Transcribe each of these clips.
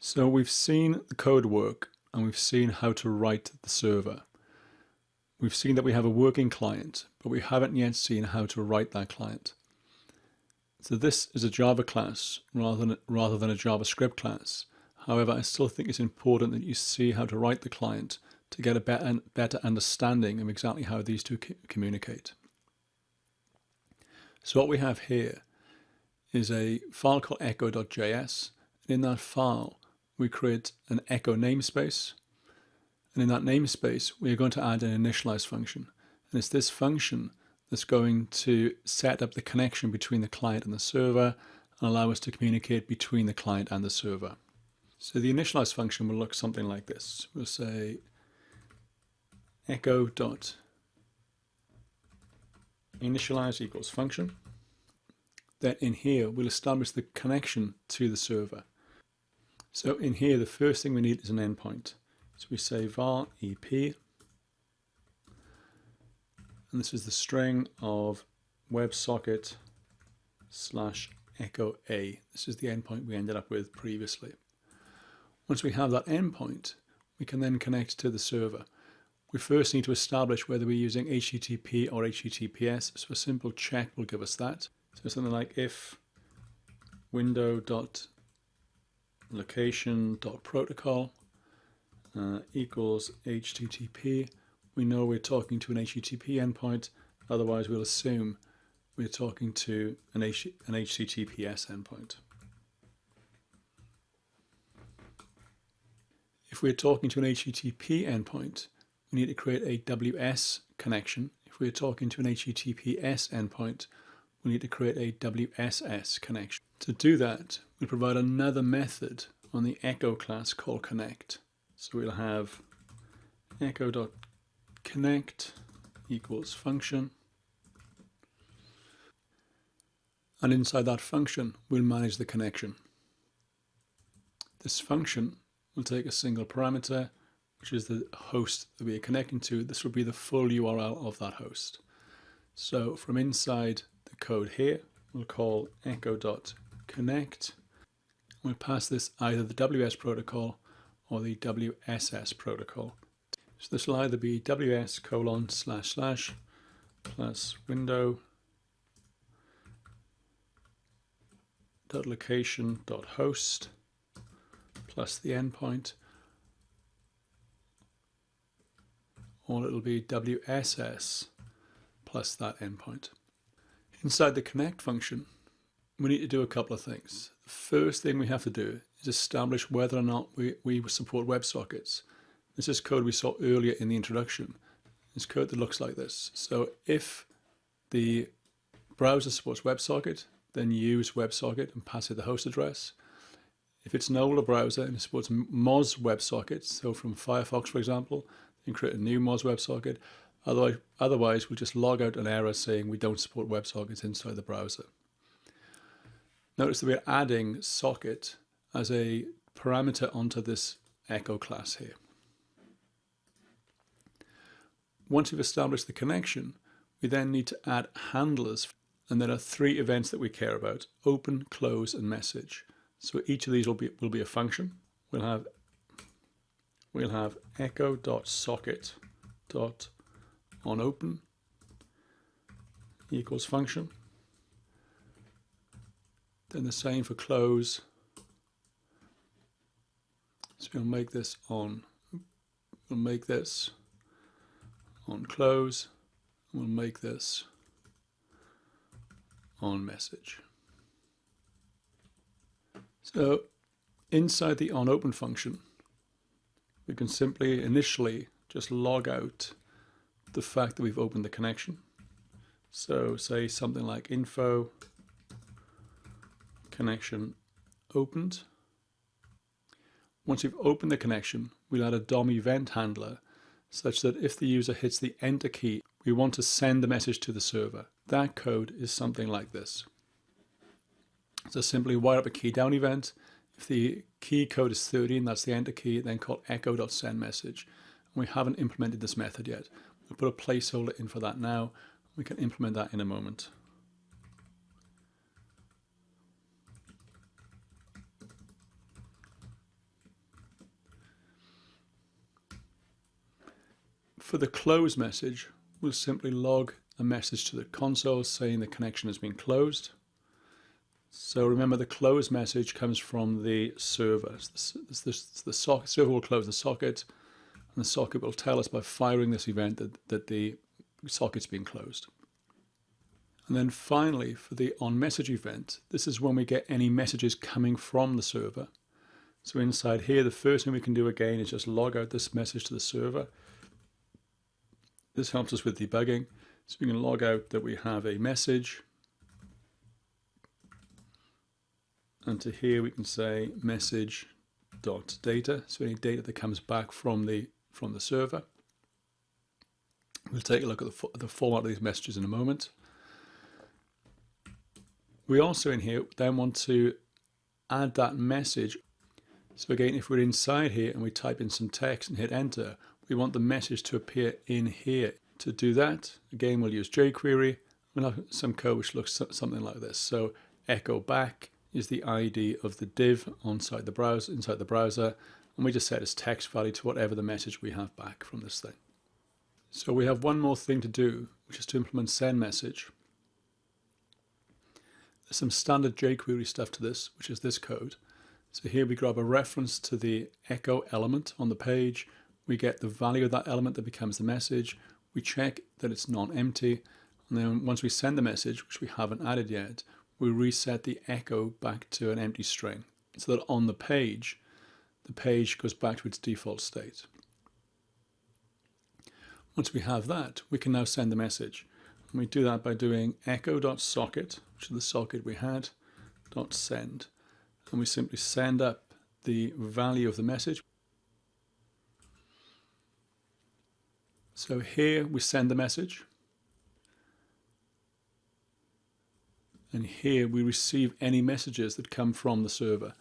So we've seen the code work and we've seen how to write the server. We've seen that we have a working client, but we haven't yet seen how to write that client. So this is a Java class rather than a JavaScript class. However, I still think it's important that you see how to write the client to get a better understanding of exactly how these two communicate. So what we have here is a file called echo.js, and in that file we create an echo namespace, and in that namespace we are going to add an initialize function, and it's this function that's going to set up the connection between the client and the server and allow us to communicate between the client and the server. So the initialize function will look something like this. We'll say echo.initialize equals function. Then in here we'll establish the connection to the server. So in here the first thing we need is an endpoint. So we say var ep, and this is the string of WebSocket /echo a. This is the endpoint we ended up with previously. Once we have that endpoint, we can then connect to the server. We first need to establish whether we're using HTTP or HTTPS, so a simple check will give us that. So something like if window.location.protocol equals HTTP, we know we're talking to an HTTP endpoint, otherwise we'll assume we're talking to an HTTPS endpoint. If we're talking to an HTTP endpoint, we need to create a WS connection. If we're talking to an HTTPS endpoint, we need to create a WSS connection. To do that, we provide another method on the echo class called connect. So we'll have echo.connect equals function, and inside that function we'll manage the connection. This function will take a single parameter, which is the host that we are connecting to. This will be the full URL of that host. So from inside the code here, we'll call echo.connect. We'll pass this either the WS protocol or the WSS protocol. So this will either be ws:// plus window.location.host plus the endpoint, or it'll be WSS plus that endpoint. Inside the connect function, we need to do a couple of things. The first thing we have to do is establish whether or not we support WebSockets. This is code we saw earlier in the introduction. It's code that looks like this. So if the browser supports WebSocket, then use WebSocket and pass it the host address. If it's an older browser and it supports Moz WebSockets, so from Firefox for example, then create a new Moz WebSocket. Otherwise we'll just log out an error saying we don't support WebSockets inside the browser. Notice that we're adding socket as a parameter onto this echo class here. Once we've established the connection, we then need to add handlers, and there are three events that we care about: open, close, and message. So each of these will be a function. We'll have echo.socket.onOpen equals function. Then the same for close. So we'll make this on close, and we'll make this on message. So inside the onOpen function, we can simply initially just log out the fact that we've opened the connection. So say something like info connection opened. Once you've opened the connection, we'll add a DOM event handler such that if the user hits the enter key, we want to send the message to the server. That code is something like this. So simply wire up a key down event. If the key code is 13, that's the enter key, then call echo.sendMessage. And we haven't implemented this method yet. We'll put a placeholder in for that now. We can implement that in a moment. For the close message, we'll simply log a message to the console saying the connection has been closed. So remember, the close message comes from the server. The server will close the socket, and the socket will tell us by firing this event that the socket's been closed. And then finally, for the onMessage event, this is when we get any messages coming from the server. So inside here, the first thing we can do again is just log out this message to the server. This helps us with debugging. So we can log out that we have a message. And to here we can say message.data. So any data that comes back from the server. We'll take a look at the format of these messages in a moment. We also in here then want to add that message. So again, if we're inside here and we type in some text and hit enter, we want the message to appear in here. To do that, again, we'll use jQuery. We'll have some code which looks something like this. So echo back is the ID of the div inside the browser, and we just set its text value to whatever the message we have back from this thing. So we have one more thing to do, which is to implement sendMessage. There's some standard jQuery stuff to this, which is this code. So here we grab a reference to the echo element on the page. We get the value of that element that becomes the message. We check that it's non-empty. And then once we send the message, which we haven't added yet, we reset the echo back to an empty string so that on the page goes back to its default state. Once we have that, we can now send the message. And we do that by doing echo.socket, which is the socket we had, .send. And we simply send up the value of the message. So here we send the message. And here we receive any messages that come from the server.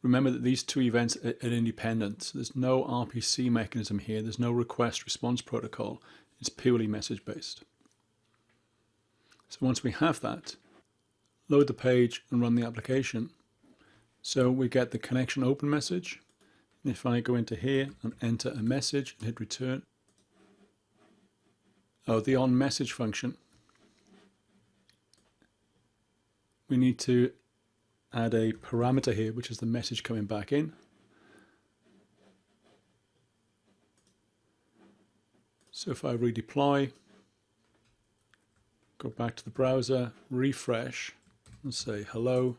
Remember that these two events are independent. So there's no RPC mechanism here. There's no request response protocol. It's purely message based. So once we have that, load the page and run the application. So we get the connection open message. And if I go into here and enter a message and hit return, the onMessage function, we need to add a parameter here, which is the message coming back in. So if I redeploy, go back to the browser, refresh, and say hello,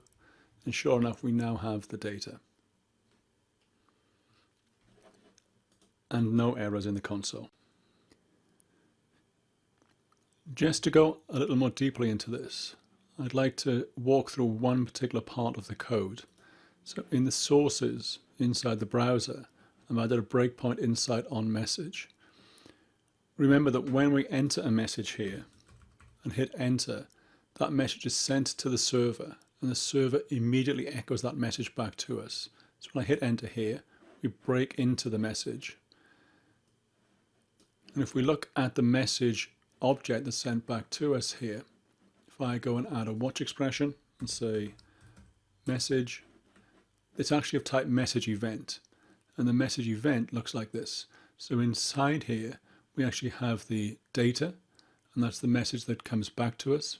and sure enough, we now have the data. And no errors in the console. Just to go a little more deeply into this, I'd like to walk through one particular part of the code. So in the sources inside the browser, I've added a breakpoint inside onMessage. Remember that when we enter a message here and hit enter, that message is sent to the server, and the server immediately echoes that message back to us. So when I hit enter here, we break into the message. And if we look at the message object that's sent back to us here, if I go and add a watch expression and say message, it's actually of type message event, and the message event looks like this. So inside here we actually have the data, and that's the message that comes back to us.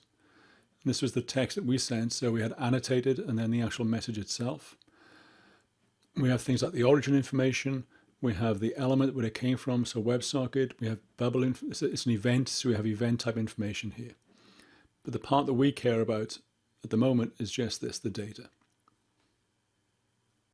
And this was the text that we sent, so we had annotated and then the actual message itself. We have things like the origin information. We have the element where it came from, so WebSocket. We have bubble, it's an event, so we have event type information here. But the part that we care about at the moment is just this, the data.